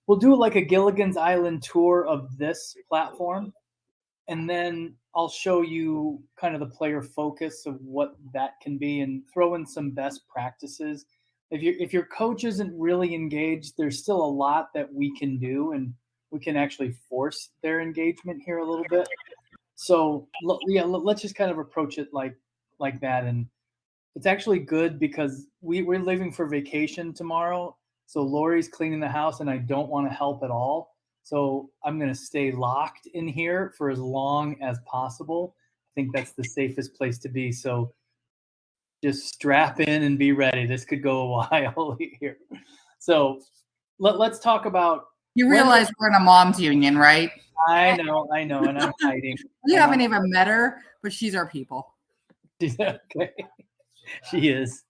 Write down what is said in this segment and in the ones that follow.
we'll do like a Gilligan's Island tour of this platform, and then I'll show you kind of the player focus of what that can be and throw in some best practices. If your coach isn't really engaged, there's still a lot that we can do, and we can actually force their engagement here a little bit. So yeah, let's just kind of approach it like that. And it's actually good because we're leaving for vacation tomorrow. So Lori's cleaning the house, and I don't want to help at all. So I'm going to stay locked in here for as long as possible. I think that's the safest place to be. So just strap in and be ready. This could go a while here. So let's talk about. You realize we're in a mom's union, right? I know, and I'm hiding. We haven't even met her, but she's our people. Okay. She is.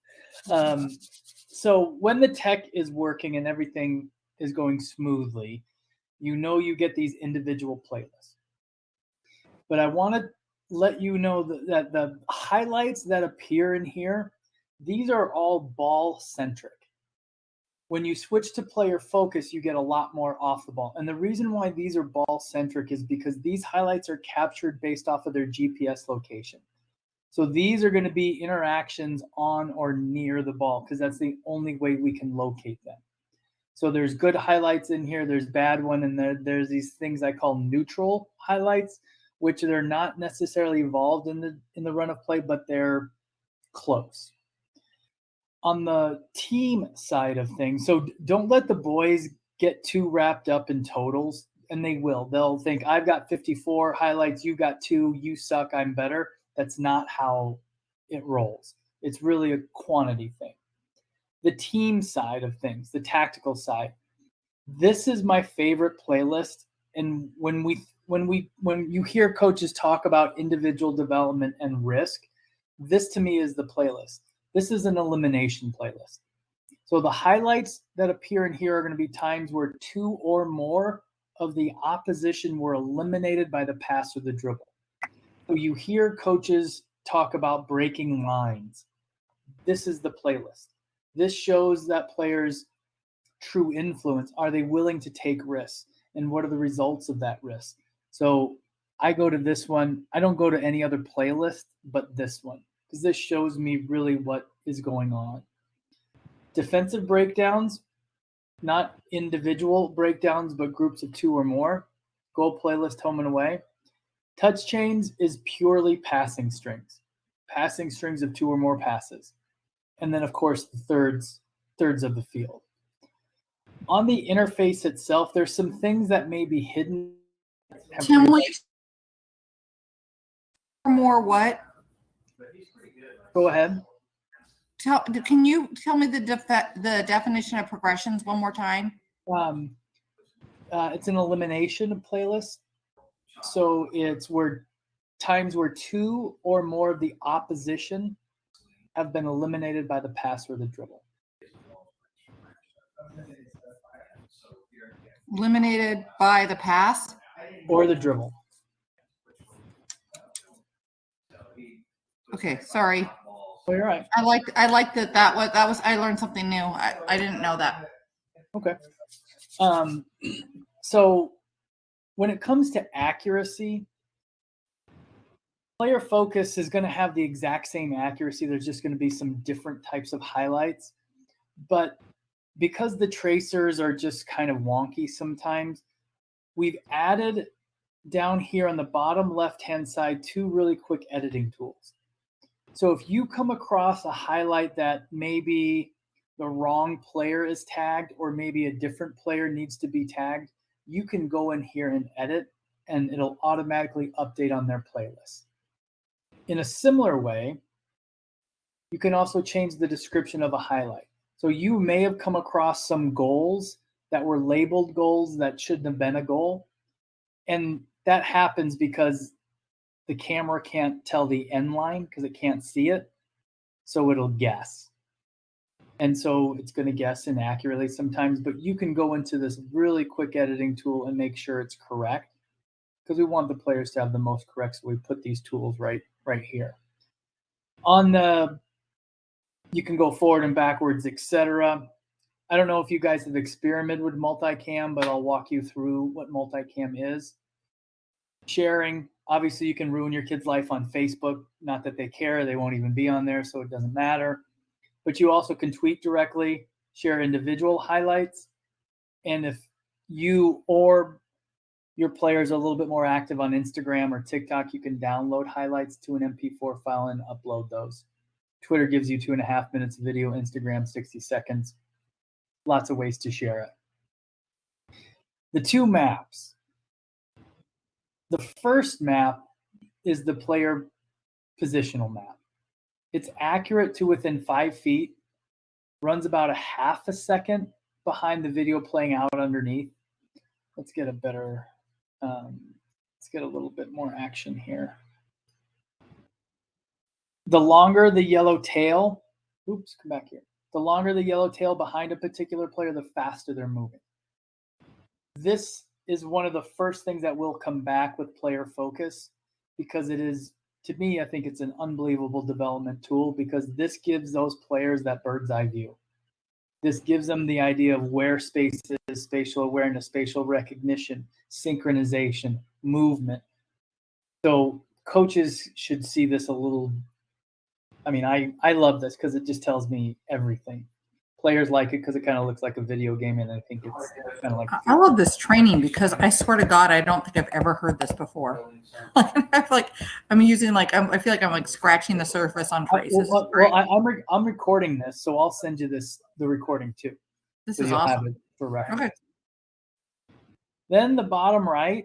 So when the tech is working and everything is going smoothly, you get these individual playlists. But I want to let you know that the highlights that appear in here, these are all ball centric. When you switch to player focus, you get a lot more off the ball. And the reason why these are ball centric is because these highlights are captured based off of their GPS location. So these are going to be interactions on or near the ball because that's the only way we can locate them. So there's good highlights in here, there's bad one, and there's these things I call neutral highlights, which they're not necessarily involved in the run of play, but they're close. On the team side of things, so don't let the boys get too wrapped up in totals, and they will. They'll think, I've got 54 highlights, you got 2, you suck, I'm better. That's not how it rolls. It's really a quantity thing. The team side of things, the tactical side, this is my favorite playlist. And when you hear coaches talk about individual development and risk, this to me is the playlist. This is an elimination playlist. So the highlights that appear in here are going to be times where 2 or more of the opposition were eliminated by the pass or the dribble. So you hear coaches talk about breaking lines. This is the playlist. This shows that players' true influence. Are they willing to take risks? And what are the results of that risk? So I go to this one. I don't go to any other playlist but this one because this shows me really what is going on. Defensive breakdowns, not individual breakdowns, but groups of 2 or more. Goal playlist, home and away. Touch chains is purely passing strings of 2 or more passes. And then, of course, the thirds of the field. On the interface itself, there's some things that may be hidden. Can we more what? Go ahead. Can you tell me the definition of progressions one more time? It's an elimination playlist. So it's where 2 or more of the opposition have been eliminated by the pass or the dribble. Eliminated by the pass or the dribble. Okay, sorry. Oh, you're right. I liked that was I learned something new. I didn't know that. Okay. So when it comes to accuracy, player focus is going to have the exact same accuracy. There's just going to be some different types of highlights. But because the tracers are just kind of wonky sometimes, we've added down here on the bottom left-hand side 2 really quick editing tools. So if you come across a highlight that maybe the wrong player is tagged or maybe a different player needs to be tagged, you can go in here and edit, and it'll automatically update on their playlist. In a similar way, you can also change the description of a highlight. So you may have come across some goals that were labeled goals that shouldn't have been a goal. And that happens because the camera can't tell the end line because it can't see it. So it'll guess. And so it's going to guess inaccurately sometimes, but you can go into this really quick editing tool and make sure it's correct because we want the players to have the most correct. So we put these tools right here. On the, you can go forward and backwards, etc. I don't know if you guys have experimented with multicam, but I'll walk you through what multicam is. Sharing, obviously you can ruin your kid's life on Facebook. Not that they care, they won't even be on there, so it doesn't matter. But you also can tweet directly, share individual highlights. And if you or your players are a little bit more active on Instagram or TikTok, you can download highlights to an MP4 file and upload those. Twitter gives you 2.5 minutes of video, Instagram 60 seconds. Lots of ways to share it. The two maps. The first map is the player positional map. It's accurate to within 5 feet, runs about a half a second behind the video playing out underneath. Let's get a better, let's get a little bit more action here. The longer the yellow tail, oops, come back here. The longer the yellow tail behind a particular player, the faster they're moving. This is one of the first things that will come back with player focus, because it is, to me, I think it's an unbelievable development tool, because this gives those players that bird's eye view. This gives them the idea of where space is, spatial awareness, spatial recognition, synchronization, movement. So coaches should see this a little. I mean, I love this because it just tells me everything. Players like it because it kind of looks like a video game, and I think it's kind of like. I love this training because I swear to God, I don't think I've ever heard this before. I feel like I'm using I feel like I'm like scratching the surface on phrases. I'm recording this, so I'll send you the recording too. This so is you'll awesome. have it for reference. Okay. Then the bottom right,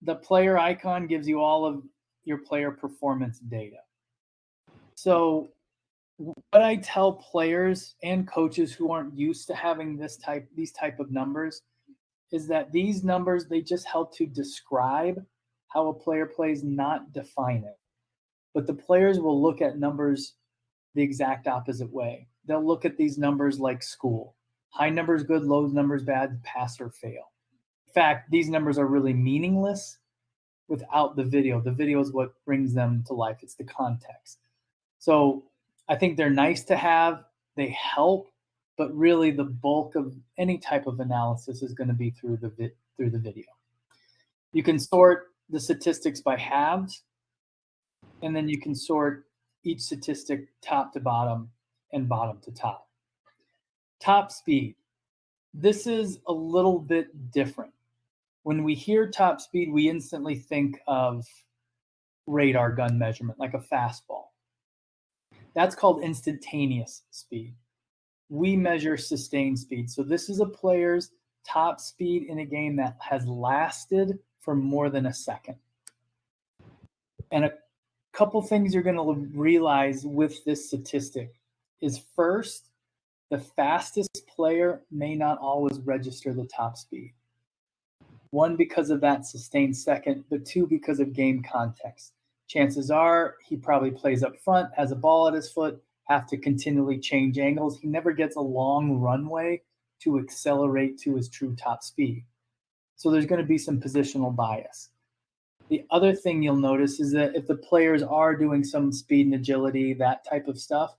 the player icon gives you all of your player performance data. So what I tell players and coaches who aren't used to having these type of numbers is that these numbers, they just help to describe how a player plays, not define it. But the players will look at numbers the exact opposite way. They'll look at these numbers like school. High numbers good, low numbers bad, pass or fail. In fact, these numbers are really meaningless without the video. The video is what brings them to life. It's the context. So I think they're nice to have. They help, but really the bulk of any type of analysis is going to be through the video. You can sort the statistics by halves, and then you can sort each statistic top to bottom and bottom to top. Top speed. This is a little bit different. When we hear top speed, we instantly think of radar gun measurement, like a fastball. That's called instantaneous speed. We measure sustained speed. So this is a player's top speed in a game that has lasted for more than a second. And a couple things you're going to realize with this statistic is, first, the fastest player may not always register the top speed. One, because of that sustained second, but two, because of game context. Chances are he probably plays up front, has a ball at his foot, have to continually change angles. He never gets a long runway to accelerate to his true top speed. So there's going to be some positional bias. The other thing you'll notice is that if the players are doing some speed and agility, that type of stuff,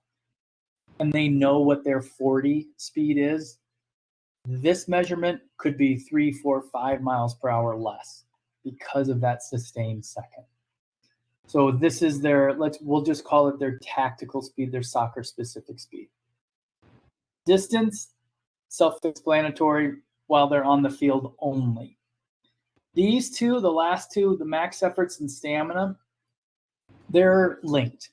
and they know what their 40 speed is, this measurement could be 3, 4, 5 miles per hour less because of that sustained second. So this is we'll just call it their tactical speed, their soccer specific speed. Distance, self-explanatory, while they're on the field only. These two, the last two, the max efforts and stamina, they're linked.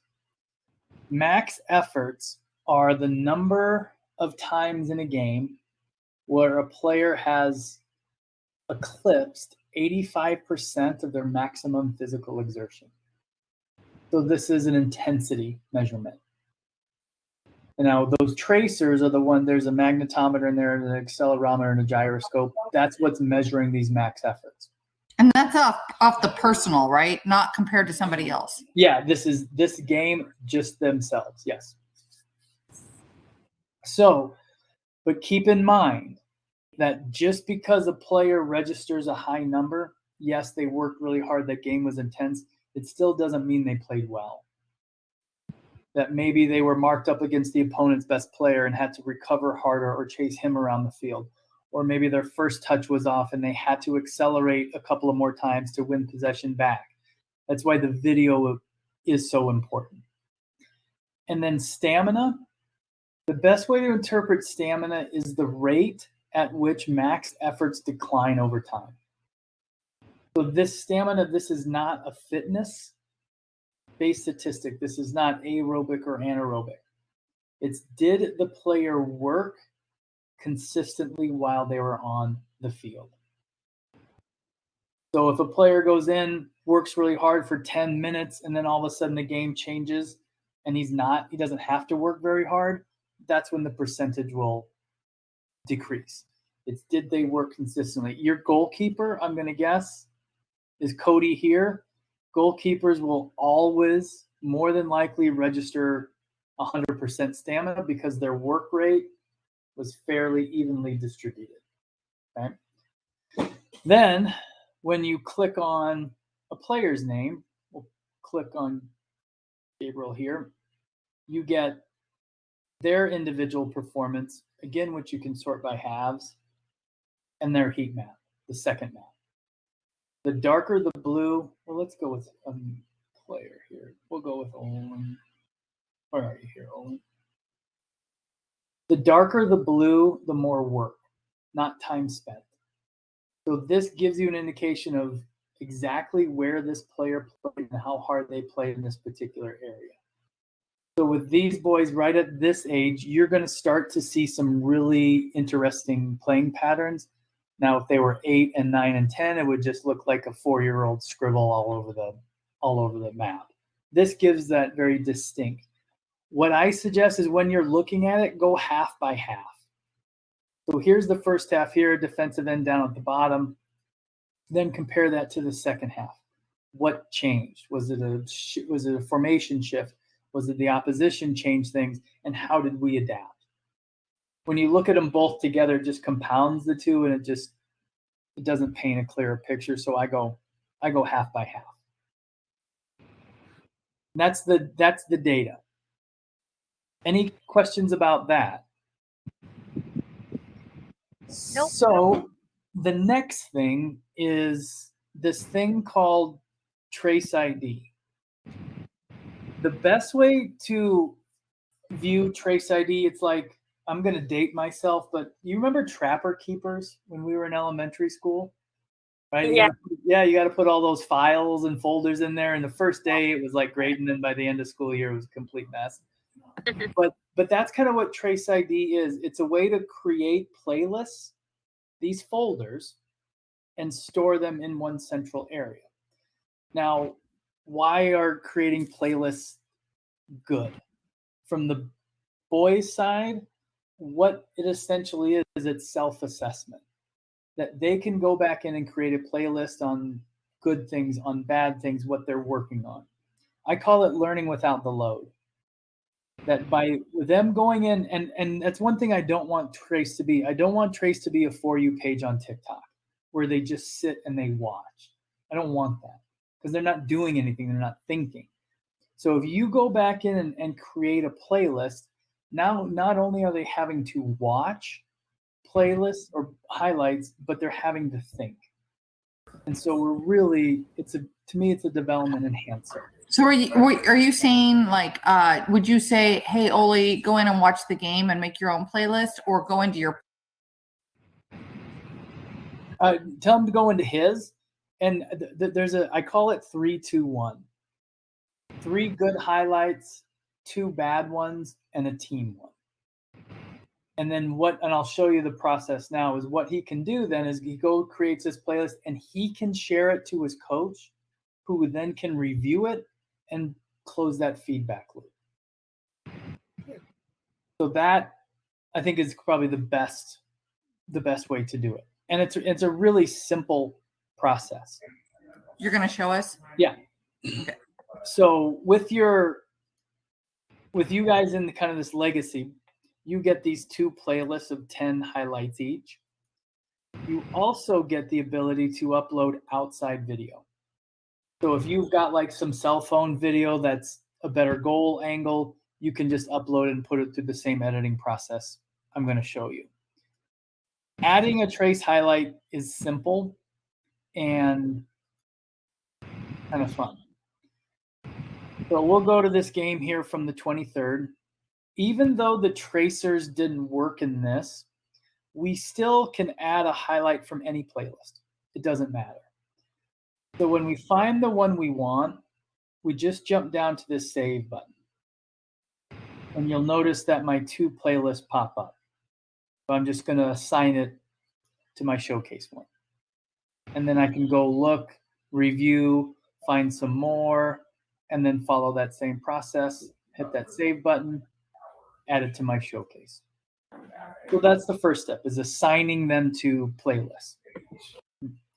Max efforts are the number of times in a game where a player has eclipsed 85% of their maximum physical exertion. So this is an intensity measurement. And now those tracers are the one, there's a magnetometer in there, an accelerometer, and a gyroscope. That's what's measuring these max efforts. And that's off the personal, right? Not compared to somebody else. Yeah, this game, just themselves, yes. So, but keep in mind that just because a player registers a high number, yes, they worked really hard, that game was intense, it still doesn't mean they played well. that maybe they were marked up against the opponent's best player and had to recover harder or chase him around the field. Or maybe their first touch was off and they had to accelerate a couple of more times to win possession back. That's why the video is so important. And then stamina. The best way to interpret stamina is the rate at which max efforts decline over time. So this stamina, this is not a fitness-based statistic. This is not aerobic or anaerobic. It's did the player work consistently while they were on the field. So if a player goes in, works really hard for 10 minutes, and then all of a sudden the game changes and he doesn't have to work very hard, that's when the percentage will decrease. It's did they work consistently. Your goalkeeper, I'm going to guess, is Cody here. Goalkeepers will always more than likely register 100% stamina because their work rate was fairly evenly distributed. Okay. Then when you click on a player's name, we'll click on Gabriel here, you get their individual performance, again, which you can sort by halves, and their heat map, the second map. The darker the blue, well, let's go with a player here. We'll go with Olin. Where are you here, Olin? The darker the blue, the more work, not time spent. So this gives you an indication of exactly where this player played and how hard they played in this particular area. So with these boys right at this age, you're going to start to see some really interesting playing patterns. Now, if they were 8 and 9 and 10, it would just look like a 4-year-old scribble all over the map. This gives that very distinct. What I suggest is when you're looking at it, go half by half. So here's the first half here, defensive end down at the bottom. Then compare that to the second half. What changed? Was it a formation shift? Was it the opposition change things? And how did we adapt? When you look at them both together, it just compounds the two, and it doesn't paint a clearer picture. So I go half by half. And that's the data. Any questions about that? Nope. So the next thing is this thing called Trace ID. The best way to view Trace ID, it's like, I'm going to date myself, but you remember Trapper Keepers when we were in elementary school? Right? Yeah. You got to put all those files and folders in there. And the first day it was like great. And then by the end of school year, it was a complete mess. But that's kind of what Trace ID is. It's a way to create playlists, these folders, and store them in one central area. Now, why are creating playlists good? From the boys' side, what it essentially is it's self-assessment. That they can go back in and create a playlist on good things, on bad things, what they're working on. I call it learning without the load. That by them going in, and that's one thing I don't want Trace to be. I don't want Trace to be a For You page on TikTok where they just sit and they watch. I don't want that because they're not doing anything. They're not thinking. So if you go back in and create a playlist, now not only are they having to watch playlists or highlights, but they're having to think. And so to me, it's a development enhancer. So are you saying like, would you say, hey, Oli, go in and watch the game and make your own playlist, or go into your? Tell him to go into his, and I call it 3-2-1. 3 good highlights, 2 bad ones, and a team one. And then and I'll show you the process now, is what he can do then is he creates this playlist and he can share it to his coach, who then can review it and close that feedback loop. So that, I think, is probably the best way to do it. And it's a really simple process. You're going to show us? Yeah. Okay. So with you guys in kind of this legacy, you get these 2 playlists of 10 highlights each. You also get the ability to upload outside video. So if you've got like some cell phone video that's a better goal angle, you can just upload it and put it through the same editing process I'm going to show you. Adding a trace highlight is simple and kind of fun. So we'll go to this game here from the 23rd. Even though the tracers didn't work in this, we still can add a highlight from any playlist. It doesn't matter. So when we find the one we want, we just jump down to this save button. And you'll notice that my 2 playlists pop up. So I'm just going to assign it to my showcase one. And then I can go look, review, find some more, and then follow that same process, hit that save button, add it to my showcase. So that's the first step, is assigning them to playlists.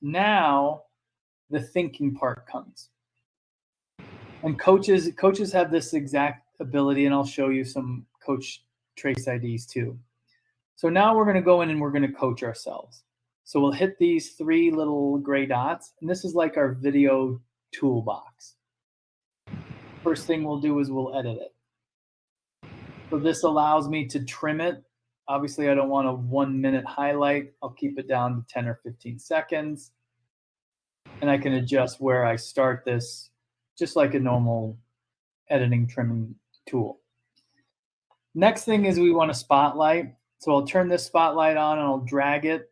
Now the thinking part comes. And coaches have this exact ability, and I'll show you some coach trace IDs too. So now we're going to go in and we're going to coach ourselves. So we'll hit these 3 little gray dots, and this is like our video toolbox. First thing we'll do is we'll edit it. So this allows me to trim it. Obviously, I don't want a 1-minute highlight. I'll keep it down to 10 or 15 seconds. And I can adjust where I start this, just like a normal editing trimming tool. Next thing is we want a spotlight. So I'll turn this spotlight on and I'll drag it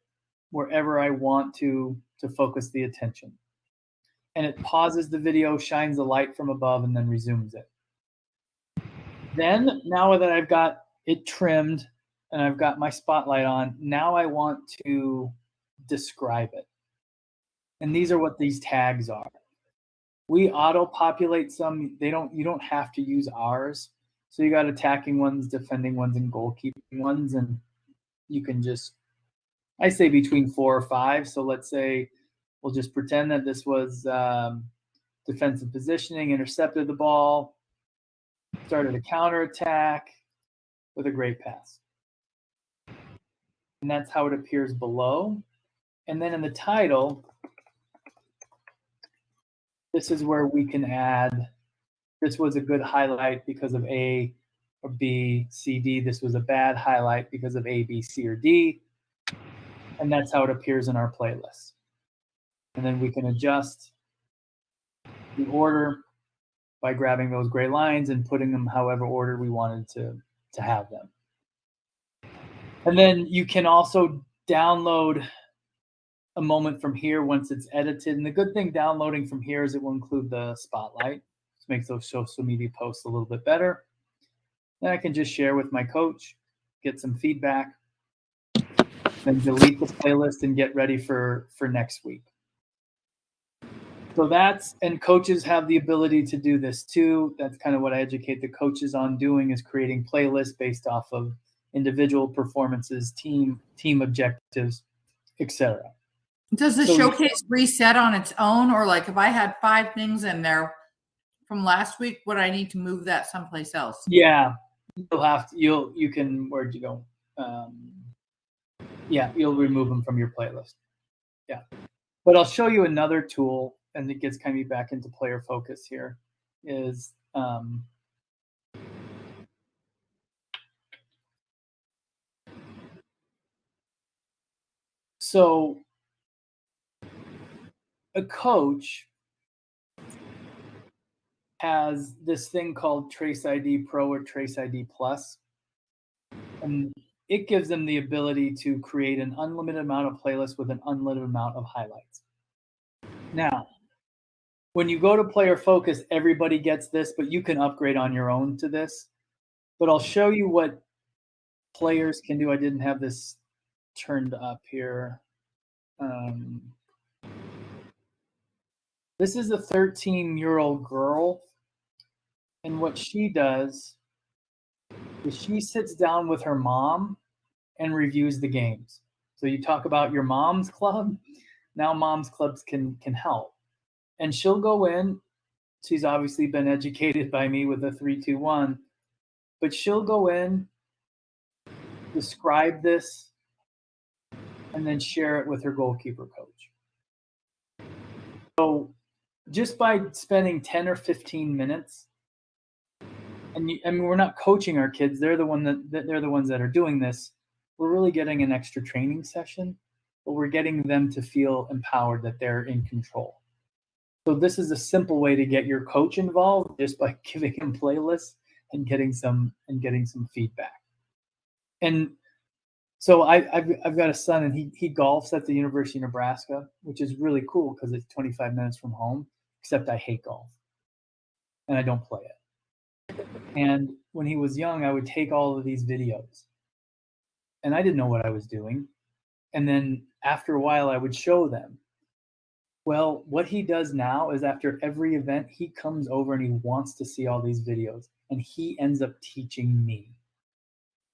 wherever I want to focus the attention. And it pauses the video, shines the light from above, and then resumes it. Then, now that I've got it trimmed and I've got my spotlight on, now I want to describe it. And these are what these tags are. We auto-populate some. You don't have to use ours. So you got attacking ones, defending ones, and goalkeeping ones. And you can just, I say between 4 or 5. So let's say we'll just pretend that this was defensive positioning, intercepted the ball, started a counterattack with a great pass. And that's how it appears below. And then in the title, this is where we can add, this was a good highlight because of A or B, C, D. This was a bad highlight because of A, B, C, or D. And that's how it appears in our playlist. And then we can adjust the order by grabbing those gray lines and putting them however order we wanted to have them. And then you can also download a moment from here once it's edited. And the good thing downloading from here is it will include the spotlight, which makes those social media posts a little bit better. Then I can just share with my coach, get some feedback, then delete the playlist and get ready for next week. So and coaches have the ability to do this too. That's kind of what I educate the coaches on doing, is creating playlists based off of individual performances, team objectives, etc. Does the showcase reset on its own, or like if I had 5 things in there from last week, would I need to move that someplace else? Yeah, you can, where'd you go? Yeah, you'll remove them from your playlist. Yeah, but I'll show you another tool, and it gets kind of back into player focus here, is so a coach has this thing called Trace ID Pro or Trace ID Plus, and it gives them the ability to create an unlimited amount of playlists with an unlimited amount of highlights. Now, when you go to player focus, everybody gets this, but you can upgrade on your own to this. But I'll show you what players can do. I didn't have this turned up here. This is a 13-year-old girl, and what she does is she sits down with her mom and reviews the games. So you talk about your mom's club. Now mom's clubs can help. And she'll go in. She's obviously been educated by me with a 3-2-1, but she'll go in, describe this, and then share it with her goalkeeper coach. So just by spending 10 or 15 minutes I mean, we're not coaching our kids. They're the ones that are doing this. We're really getting an extra training session, but we're getting them to feel empowered that they're in control. So this is a simple way to get your coach involved, just by giving him playlists and getting some feedback. And so I've got a son, and he golfs at the University of Nebraska, which is really cool because it's 25 minutes from home. Except I hate golf, and I don't play it. And when he was young, I would take all of these videos, and I didn't know what I was doing. And then after a while, I would show them. Well, what he does now is after every event, he comes over and he wants to see all these videos, and he ends up teaching me.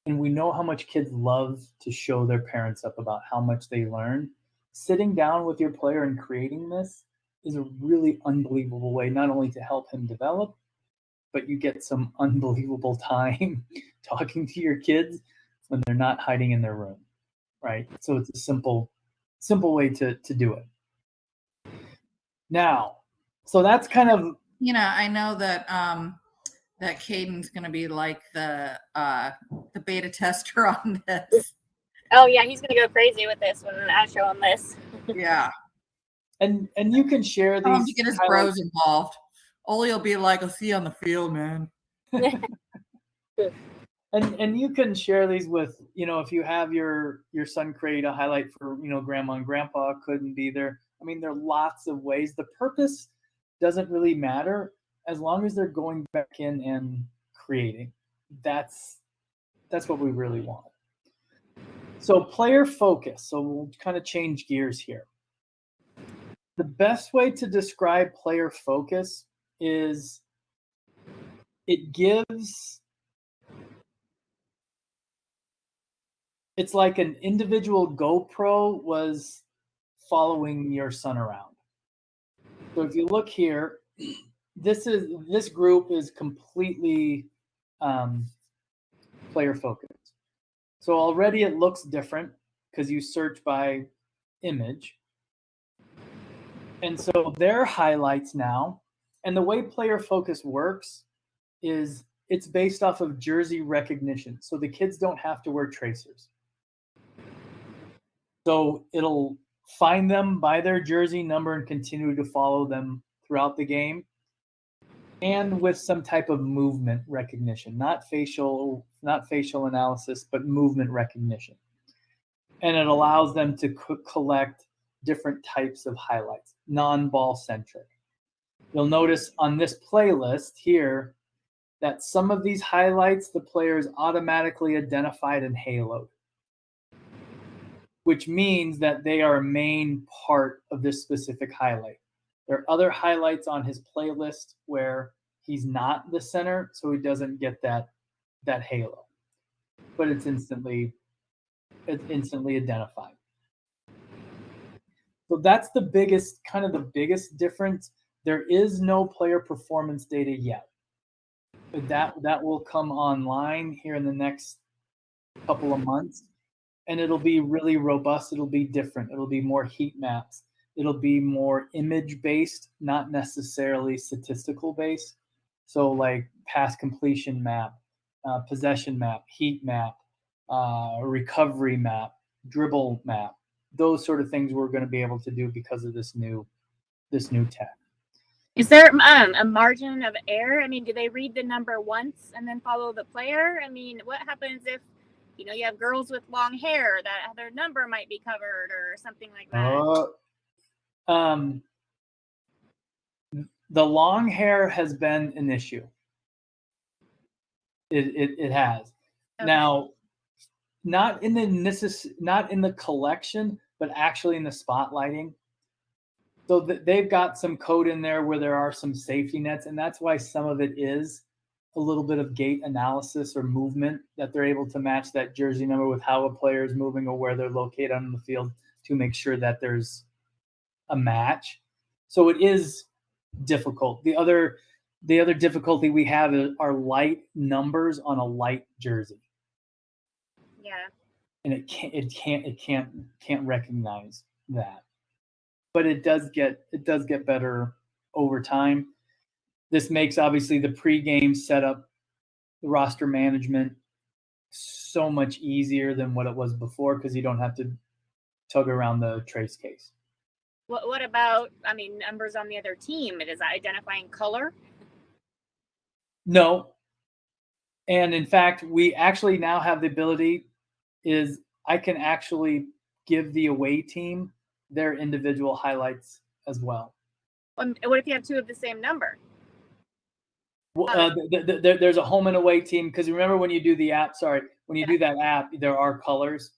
And we know how much kids love to show their parents up about how much they learn. Sitting down with your player and creating this is a really unbelievable way, not only to help him develop, but you get some unbelievable time talking to your kids when they're not hiding in their room, right? So it's a simple way to do it. Now, so that's kind of, I know that that Caden's going to be like the beta tester on this. Oh yeah, he's going to go crazy with this when I show him this. Yeah. And you can share these. Tell him to get his bros involved. Ole will be like, I'll see you on the field, man. And you can share these with, if you have your son create a highlight for, grandma and grandpa couldn't be there. I mean, there are lots of ways. The purpose doesn't really matter as long as they're going back in and creating. That's what we really want. So player focus. So we'll kind of change gears here. The best way to describe player focus is it's like an individual GoPro was following your son around. So if you look here, this group is completely player focused. So already it looks different because you search by image. And so their highlights now, and the way player focus works is it's based off of jersey recognition. So the kids don't have to wear tracers. So it'll find them by their jersey number and continue to follow them throughout the game. And with some type of movement recognition, not facial analysis, but movement recognition. And it allows them to collect different types of highlights, non-ball centric. You'll notice on this playlist here that some of these highlights the players automatically identified and haloed, which means that they are a main part of this specific highlight. There are other highlights on his playlist where he's not the center, so he doesn't get that halo, but it's instantly identified. So that's the biggest difference. There is no player performance data yet, but that will come online here in the next couple of months, and it'll be really robust. It'll be different. It'll be more heat maps. It'll be more image based, not necessarily statistical based. So like pass completion map, possession map, heat map, recovery map, dribble map. Those sort of things we're going to be able to do because of this new tech. Is there a margin of error? I mean, do they read the number once and then follow the player? I mean, what happens if you have girls with long hair that their number might be covered or something like that? The long hair has been an issue. It has. Okay. Now, not in the collection, but actually in the spotlighting. So they've got some code in there where there are some safety nets, and that's why some of it is a little bit of gait analysis or movement that they're able to match that jersey number with how a player is moving or where they're located on the field to make sure that there's a match. So it is difficult. The other difficulty we have are light numbers on a light jersey. Yeah. And it can't recognize that. But it does get better over time. This makes obviously the pregame setup roster management so much easier than what it was before because you don't have to tug around the trace case. What about, I mean, numbers on the other team? It is identifying color? No. And in fact, we actually now have the ability is I can actually give the away team their individual highlights as well. What if you have two of the same number? There's a home and away team because remember when you do the app, when you do that app, there are colors.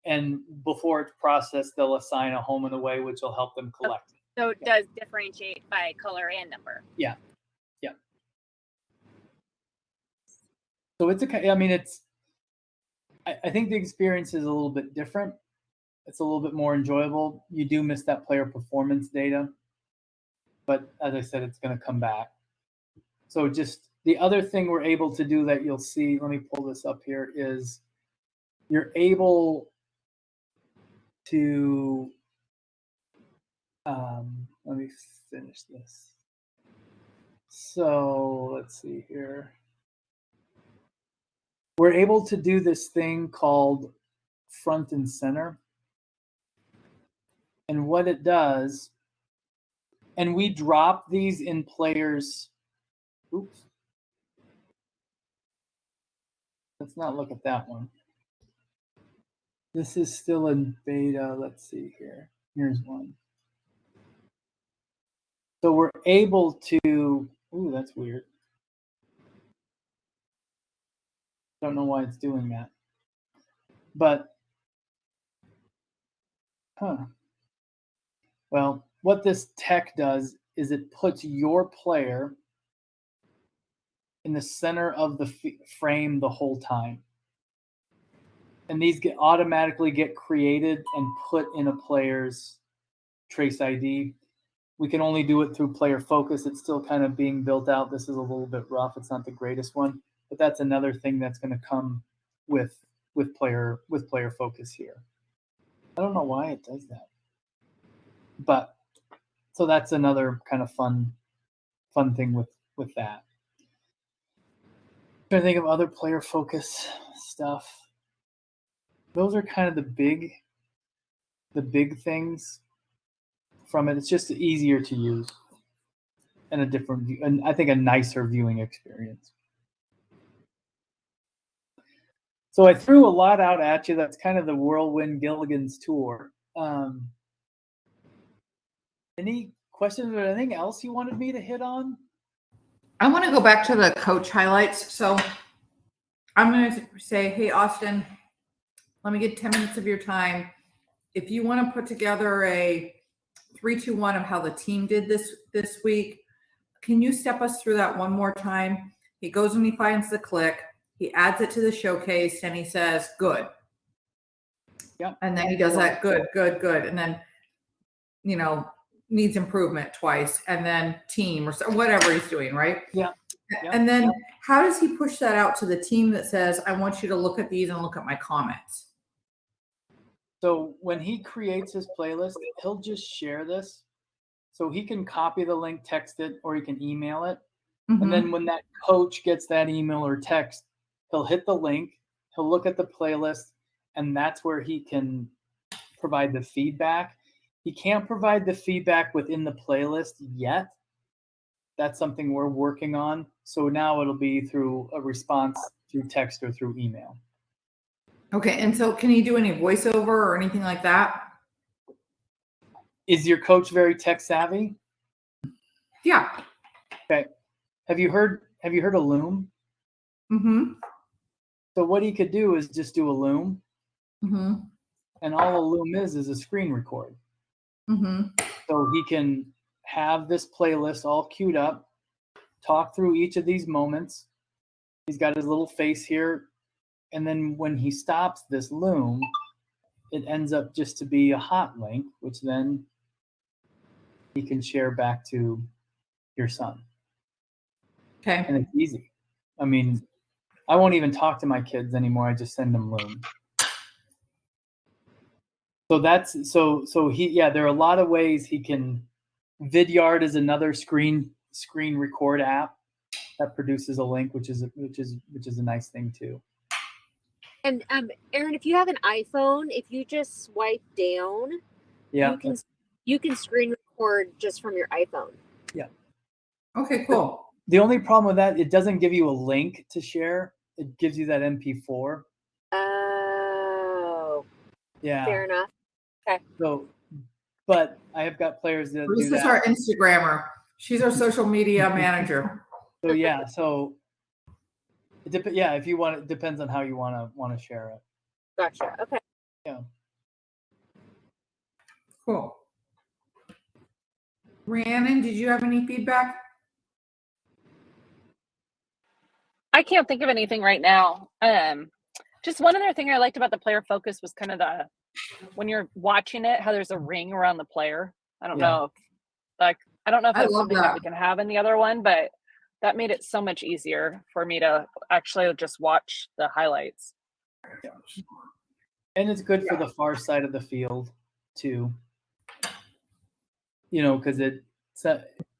And before it's processed, they'll assign a home and away, which will help them collect. So it does differentiate by color and number. Yeah. Yeah. So it's I think the experience is a little bit different. It's a little bit more enjoyable. You do miss that player performance data, but as I said, it's going to come back. So just the other thing we're able to do that you'll see, let me pull this up here, is you're able to, let me finish this. So let's see here. We're able to do this thing called front and center. And what it does, and we drop these in players. Oops. Let's not look at that one. This is still in beta. Let's see here. Here's one. So we're able to, ooh, that's weird. Don't know why it's doing that. But, well, what this tech does is it puts your player in the center of the frame the whole time. And these automatically get created and put in a player's trace ID. We can only do it through player focus. It's still kind of being built out. This is a little bit rough. It's not the greatest one, but that's another thing that's going to come with player focus here. I don't know why it does that, but so that's another kind of fun thing with that. I'm trying to think of other player focus stuff. Those are kind of the big things from it. It's just easier to use and a different view, and I think a nicer viewing experience. So I threw a lot out at you. That's kind of the Whirlwind Gilligan's tour. Any questions or anything else you wanted me to hit on? I want to go back to the coach highlights. So I'm going to say, hey, Austin, let me get 10 minutes of your time. If you want to put together a 3-2-1 of how the team did this week, can you step us through that one more time? He goes and he finds the click. He adds it to the showcase and he says, good. Yep. And then he does that good. And then, needs improvement twice. And then team or whatever he's doing, right? Yeah. And then how does he push that out to the team that says, I want you to look at these and look at my comments? So when he creates his playlist, he'll just share this. So he can copy the link, text it, or he can email it. Mm-hmm. And then when that coach gets that email or text, he'll hit the link, he'll look at the playlist, and that's where he can provide the feedback. He can't provide the feedback within the playlist yet. That's something we're working on. So now it'll be through a response through text or through email. Okay. And so can you do any voiceover or anything like that? Is your coach very tech savvy? Yeah. Okay. Have you heard of Loom? Mm-hmm. So what he could do is just do a Loom. Mm-hmm. And all a Loom is a screen record. Mm-hmm. So he can have this playlist all queued up, talk through each of these moments. He's got his little face here. And then when he stops this Loom, it ends up just to be a hot link, which then he can share back to your son. Okay. And it's easy. I mean, I won't even talk to my kids anymore. I just send them Loom. So there are a lot of ways he can. Vidyard is another screen record app. that produces a link, which is a nice thing too. And Aaron, if you have an iPhone, if you just swipe down, Yeah. you can screen record just from your iPhone. Yeah. Okay, cool. The only problem with that, it doesn't give you a link to share. It gives you that MP4. Oh. Yeah. Fair enough. Okay. So, but I have got players that This do is that. our Instagrammer. She's our social media manager. So yeah, so if you want, it depends on how you want to share it. Gotcha. Okay. Yeah. Cool. Rhiannon, did you have any feedback? I can't think of anything right now. Just one other thing I liked about the player focus was kind of when you're watching it, how there's a ring around the player. I don't know if that's something that we can have in the other one, but that made it so much easier for me to actually just watch the highlights. Yeah. And it's good for the far side of the field too. Because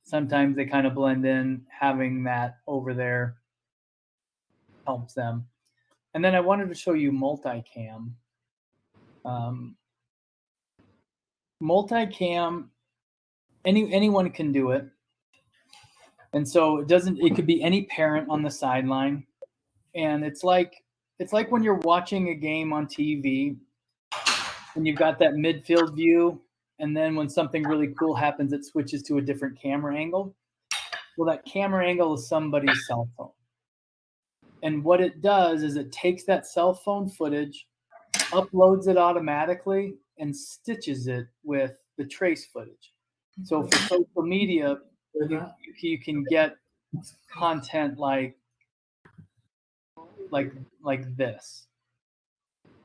sometimes they kind of blend in. Having that over there helps them. And then I wanted to show you multicam. Multicam, anyone can do it. And so it could be any parent on the sideline. And it's like when you're watching a game on TV and you've got that midfield view, and then when something really cool happens, it switches to a different camera angle. Well, that camera angle is somebody's cell phone. And what it does is it takes that cell phone footage, uploads it automatically, and stitches it with the trace footage. So for social media, you can get content like this.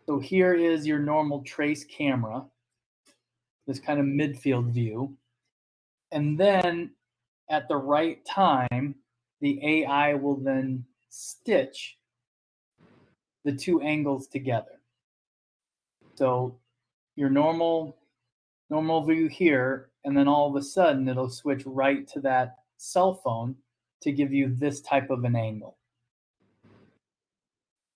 So here is your normal trace camera, this kind of midfield view. And then at the right time, the AI will then stitch the two angles together. So your normal view here, and then all of a sudden it'll switch right to that cell phone to give you this type of an angle.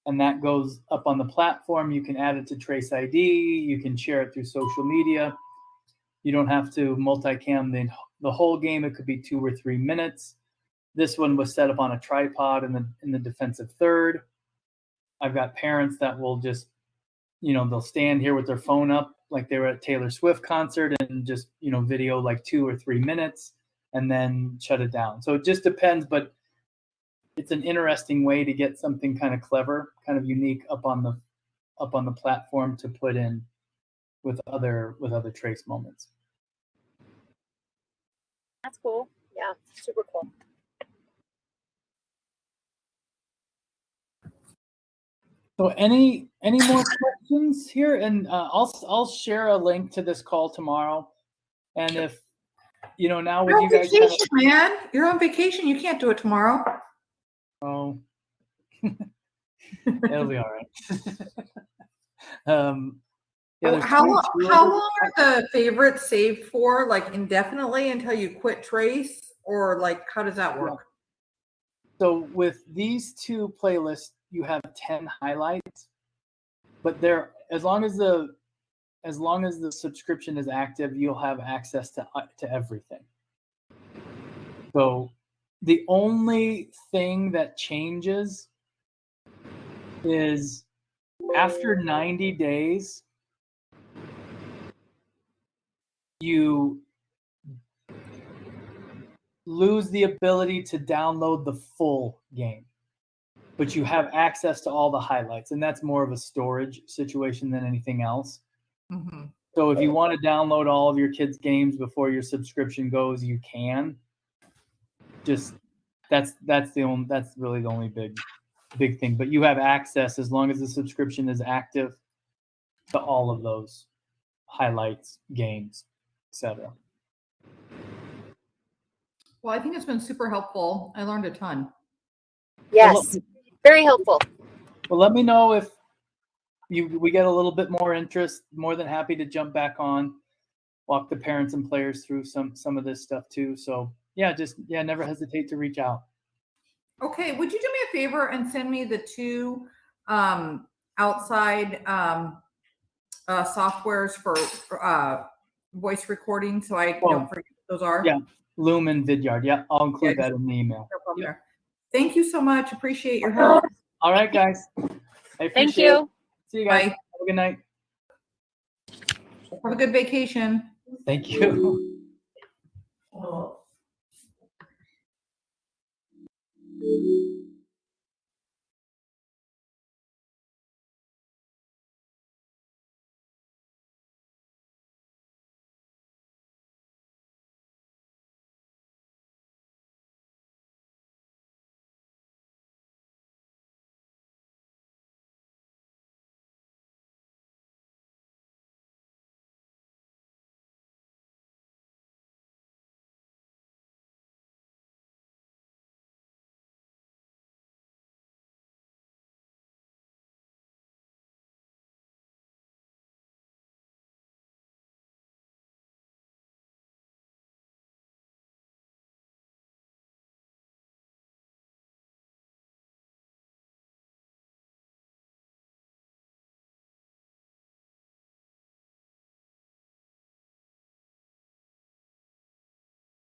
And that goes up on the platform. You can add it to Trace ID. You can share it through social media. You don't have to multicam the whole game. It could be 2 or 3 minutes. This one was set up on a tripod in the defensive third. I've got parents that will just, they'll stand here with their phone up like they were at Taylor Swift concert and just, video like 2 or 3 minutes and then shut it down. So it just depends, but it's an interesting way to get something kind of clever, kind of unique up on the platform to put in with other trace moments. That's cool. Yeah, super cool. So any more questions here? And I'll share a link to this call tomorrow. And if now with you guys, vacation, man, you're on vacation. You can't do it tomorrow. Oh, it'll be all right. How long are the favorites saved for? Like indefinitely until you quit Trace, or like how does that work? So with these two playlists, you have 10 highlights, but as long as the subscription is active, you'll have access to everything. So the only thing that changes is after 90 days, you lose the ability to download the full game, but you have access to all the highlights, and that's more of a storage situation than anything else. Mm-hmm. So if you want to download all of your kids' games before your subscription goes, you can. Just that's really the only big thing. But you have access as long as the subscription is active to all of those highlights, games, etc. Well, I think it's been super helpful. I learned a ton. Yes, very helpful. Well, let me know if we get a little bit more interest. More than happy to jump back on, walk the parents and players through some of this stuff too. So never hesitate to reach out. Okay, would you do me a favor and send me the two outside softwares for voice recording so I don't forget what those are? Yeah. Loom and Vidyard. Yeah, I'll include Yeah, that in the email. No problem there. Thank you so much. Appreciate your help. All right, guys. I Thank appreciate it. you. See you guys. Bye. Have a good night. Have a good vacation. Thank you. Oh.